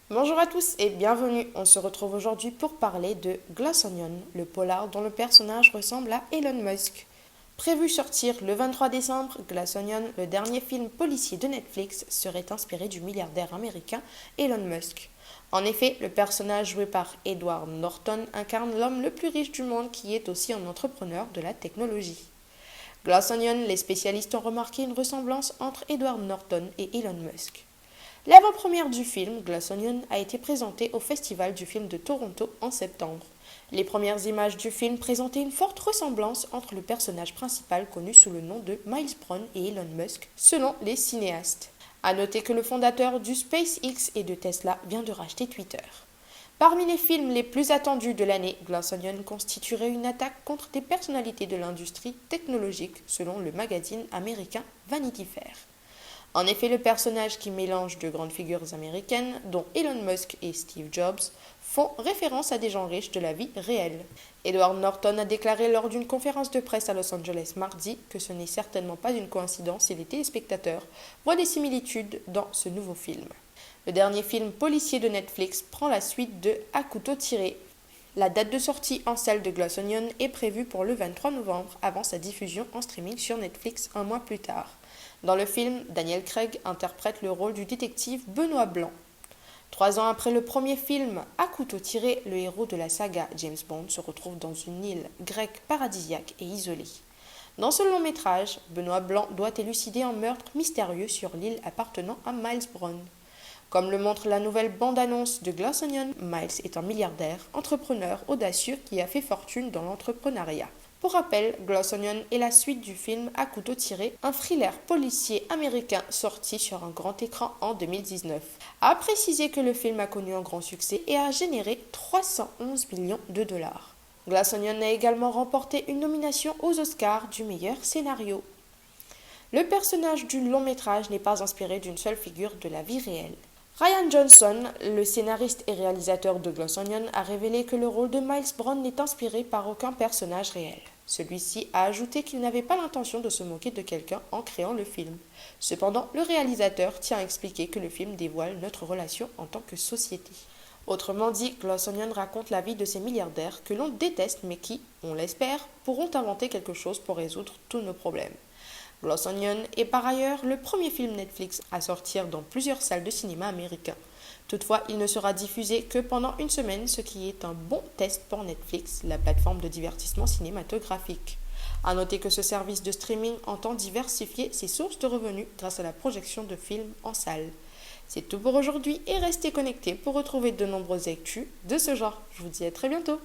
Bonjour à tous et bienvenue. On se retrouve aujourd'hui pour parler de Glass Onion, le polar dont le personnage ressemble à Elon Musk. Prévu sortir le 23 décembre, Glass Onion, le dernier film policier de Netflix, serait inspiré du milliardaire américain Elon Musk. En effet, le personnage joué par Edward Norton incarne l'homme le plus riche du monde qui est aussi un entrepreneur de la technologie. Glass Onion, les spécialistes ont remarqué une ressemblance entre Edward Norton et Elon Musk. L'avant-première du film, Glass Onion, a été présentée au Festival du film de Toronto en septembre. Les premières images du film présentaient une forte ressemblance entre le personnage principal connu sous le nom de Miles Brown et Elon Musk, selon les cinéastes. À noter que le fondateur du SpaceX et de Tesla vient de racheter Twitter. Parmi les films les plus attendus de l'année, Glass Onion constituerait une attaque contre des personnalités de l'industrie technologique, selon le magazine américain Vanity Fair. En effet, le personnage qui mélange de grandes figures américaines, dont Elon Musk et Steve Jobs, font référence à des gens riches de la vie réelle. Edward Norton a déclaré lors d'une conférence de presse à Los Angeles mardi que ce n'est certainement pas une coïncidence si les téléspectateurs voient des similitudes dans ce nouveau film. Le dernier film policier de Netflix prend la suite de À couteau tiré. La date de sortie en salle de Glass Onion est prévue pour le 23 novembre, avant sa diffusion en streaming sur Netflix un mois plus tard. Dans le film, Daniel Craig interprète le rôle du détective Benoît Blanc. 3 ans après le premier film, À couteau tiré, le héros de la saga James Bond se retrouve dans une île grecque paradisiaque et isolée. Dans ce long métrage, Benoît Blanc doit élucider un meurtre mystérieux sur l'île appartenant à Miles Brown. Comme le montre la nouvelle bande-annonce de Glass Onion, Miles est un milliardaire, entrepreneur audacieux qui a fait fortune dans l'entrepreneuriat. Pour rappel, Glass Onion est la suite du film À couteau tiré, un thriller policier américain sorti sur un grand écran en 2019. A préciser que le film a connu un grand succès et a généré 311 millions de dollars. Glass Onion a également remporté une nomination aux Oscars du meilleur scénario. Le personnage du long métrage n'est pas inspiré d'une seule figure de la vie réelle. Rian Johnson, le scénariste et réalisateur de Glass Onion, a révélé que le rôle de Miles Brown n'est inspiré par aucun personnage réel. Celui-ci a ajouté qu'il n'avait pas l'intention de se moquer de quelqu'un en créant le film. Cependant, le réalisateur tient à expliquer que le film dévoile notre relation en tant que société. Autrement dit, Glass Onion raconte la vie de ces milliardaires que l'on déteste mais qui, on l'espère, pourront inventer quelque chose pour résoudre tous nos problèmes. Glass Onion est par ailleurs le premier film Netflix à sortir dans plusieurs salles de cinéma américains. Toutefois, il ne sera diffusé que pendant une semaine, ce qui est un bon test pour Netflix, la plateforme de divertissement cinématographique. A noter que ce service de streaming entend diversifier ses sources de revenus grâce à la projection de films en salle. C'est tout pour aujourd'hui et restez connectés pour retrouver de nombreuses actus de ce genre. Je vous dis à très bientôt.